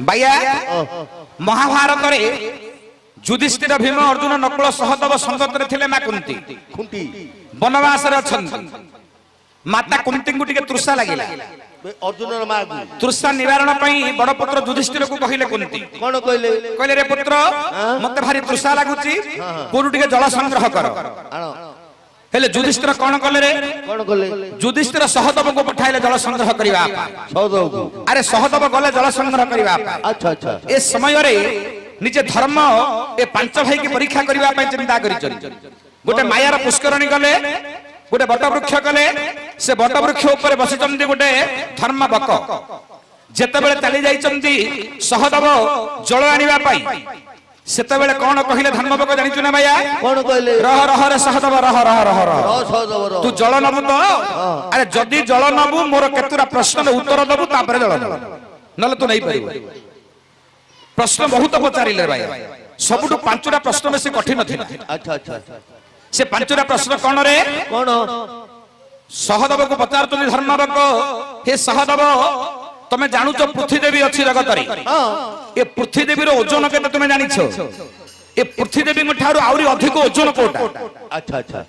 भैया महाभारत रे युधिष्ठिर भीम अर्जुन नकुल सहदेव संगत रे थिले मा कुंती खुंटी वनवास रे अछंती माता कुंती को टिके तृषा लागिला अर्जुन मा तृषा निवारण पई बड़ पुत्र युधिष्ठिर को कहिले कुंती कोन कहले कहले रे पुत्र मते भारी तृषा लागुची कोरु टिके जल संग्रह कर हेले युधिष्ठिर कोन कले रे कोन कहले युधिष्ठिर सहदेव को पठाइले जल संग्रह करिवा सहदेव को अरे सहदेव गले जल संग्रह करिवा अच्छा अच्छा ए समय रे निजे धर्म ए पांच भाई की परीक्षा करिवा पई चिंता करि गोटे मायार पुष्करणी गले गोटे बट वृक्ष गले से बट वृक्ष ऊपर बसिचंदी गोटे धर्म बक जेते बेले चली जाइचंदी सहदेव जल आनिबा पई सेते बेले कोन कहिले धर्म बक जानिचु ना भैया कोन कहले रह रह रे सहदेव रह रह रह रह सहदेव तू जल नबु तो अरे जदी जल नबु मोर केतुरा प्रश्न उत्तर दबु तापर जल नले तू नहीं परिबो प्रश्न बहुत पचारिले भाई सबुटु पांचटा प्रश्न में से कठिन थिला अच्छा अच्छा से पांचटा प्रश्न कोन रे कोन सहदेव को पचारतो धर्मबक हे सहदेव तमे जानु छ पृथ्वी देवी अछि जगत रे हां ए पृथ्वी देवी रो ओजन केते तमे जानि छ ए पृथ्वी देवी मठारु आउरी अधिक ओजन कोटा अच्छा अच्छा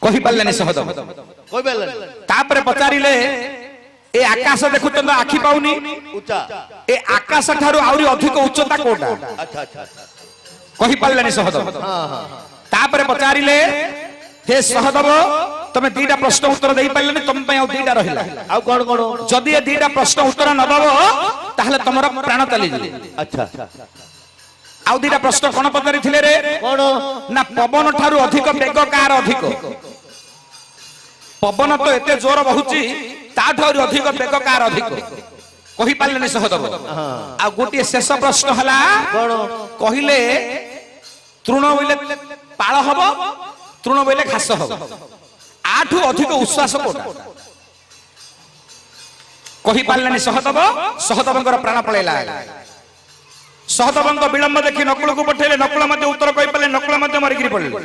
कहि पाललेनी सहदेव कोइ बेले तापरे पचारिले ए आकाश देखुचंद आखि पाउनी ऊंचा ए आकाश ठारु आउरी अधिक उच्चता कोटा अच्छा अच्छा कहि पाललेनी सहदेव हां हां तापरे पचारिले हे सहदेव तमे दीटा प्रश्न उत्तर देई पाइलेनी तम पय आ दीटा रहिला आ कोन कोन जदी ए दीटा प्रश्न उत्तर न दबो ताहले तमरा प्राण चली जिले अच्छा आ दीटा प्रश्न कोन पचारि थिले रे कोन ना पवन ठारु अधिक वेग कार अधिक पवन तो एते जोर बहुची ता ठारु अधिक वेग कार अधिक कहि पालेनी सहदेव आ गोटे शेष प्रश्न हला कोन कहिले तृण बोले पाळ हबो तृण बोले घास हबो आठु अधिक उश्वास कोटा कहि पालेनी सहदेव सहदेवंकर प्राण पळेला सहदेवंक विलंब देखि नकुल को पठेले नकुल मध्ये उत्तर कहि पाले नकुल मध्ये मरिगिरी पड़ले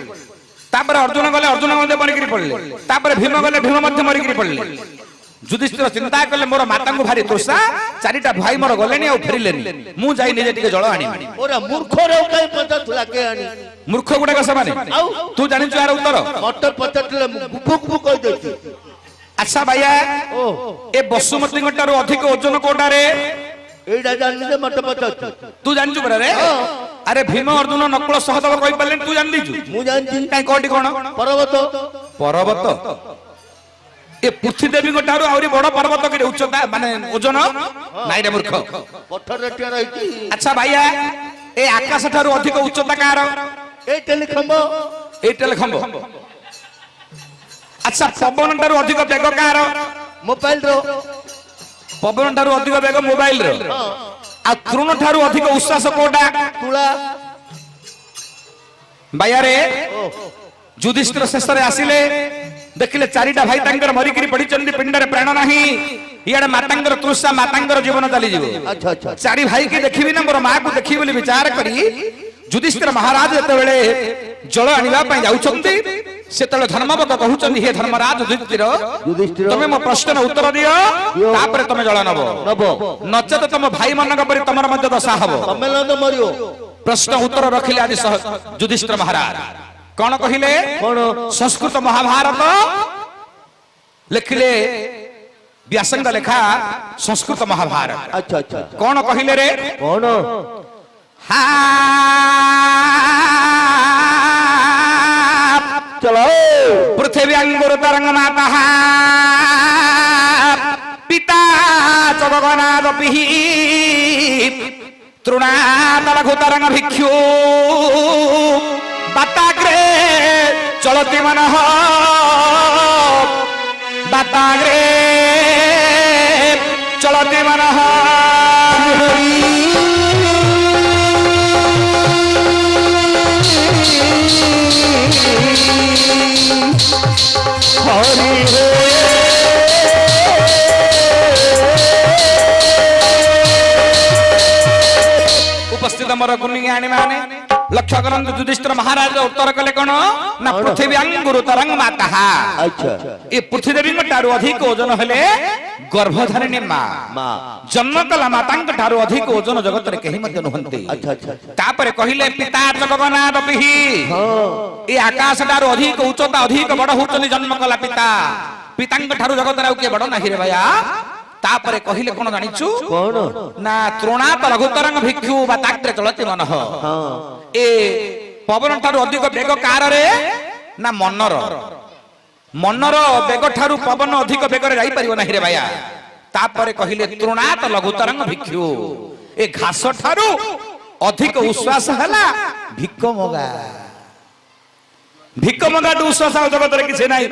तापर अर्जुन गले अर्जुन मध्ये मरिगिरी पड़ले तापर भीम गले भीम मध्ये मरिगिरी पड़ले युधिष्ठिर चिंता कले मोर माता को भारी तृषा चारिटा भाई मोर गलेनी आ फेरिलेनी मु जाई निजे टिके जळ आनी ओरा मूर्ख रे काई पचातला के आनी मूर्ख गुडा कस माने तू जानि छु यार उत्तर मटर पचातले गुफुक गुफुक कहि देती अच्छा भैया ओ ए बसुमती गटारो अधिक ओजन कोटा रे एडा जानि दे मटर पचात तू जानि छु बरे अरे भीम अर्जुन नकुल सहदेव कहि पालेन तू जानि छु मु जानती काई कोटी कोन पर्वत पर्वत ए पृथ्वी देवी गटारो आउरी बड़ पर्वत के उच्चता माने ओजन नाइ रे मूर्ख पत्थर रेटिया रहिती अच्छा भैया ए आकाश ठारू अधिक उच्चता कार ए टेलीखंब एटेल खंब अच्छा पवन ठारू अधिक वेग कार मोबाइल रो पवन ठारू अधिक वेग मोबाइल रो आ तृण ठारू अधिक उश्वास कोटा तुला भैया रे युधिष्ठिर शेष रे आसिले देखिले चारिटा भाई तांकर मरिकिरी पडिचंदी पिंडरे प्राण नाही इयाडे मातांकर तृषा मातांकर जीवन चली जीवो अच्छा अच्छा चारि भाई के देखिबी ना मोर मां को देखि बोली विचार करी युधिष्ठिर महाराज जते बेले जल आनिबा पई जाउछंती सेतले धर्मबक कहउचंदी हे धर्मराज युधिष्ठिर तमे मो प्रश्न उत्तर दियो तापरे तमे जल नबो नबो नचत तम भाई मनक परि तमर मध्य दशा हबो सम्मेलन तो मरियो प्रश्न उत्तर रखिले आदि युधिष्ठिर महाराज कौन कहिले कोन संस्कृत महाभारत लिखिले व्यासंग लेखा संस्कृत महाभारत अच्छा अच्छा कौन कहिले रे कोन हा चलो पृथ्वी अंगुर तरंग माता पिता जगन्नाथ पिहि तृणातल घुतरंग भिक्षु बाताग्रे चलती मन बाताग्रे चलती मन उपस्थित मोर गुणी आनी माने लक्ष्य करंतु युधिष्ठिर महाराज उत्तर कले कोन ना पृथ्वी अंगुर तरंग माता अच्छा ए पृथ्वी देवी ठारू अधिक ओजन हेले गर्भधारिणी माँ ମା जन्म कला मातांक ठारू अधिक ओजन जगत रे केही मध्य नुहंती ଆଚ୍ଛା ଆଚ୍ଛା तापरे कहिले पिता जगन्नाथ पिही ए आकाश ठारू अधिक उच्चता अधिक बड़ होचनी जन्म कला पिता पितांक ठारू जगत रे के बड़ नाही रे भैया तापरे कहिले कोन जानिछु କଣ ना तृणात लघुतरंग भिक्षु बा ताक्रे चलति मन ହଁ ए पवन ठारू अधिक बेग कार रे ना मनर मनर बेग ठारू पवन अधिक बेग रे जाई परिबो नाही रे भैया तापरे कहिले तृणात लघुतरंग भिक्षु ए घास ठारू अधिक उश्वास हला भिक्क मगा उश्वास जगत रे किछ नाही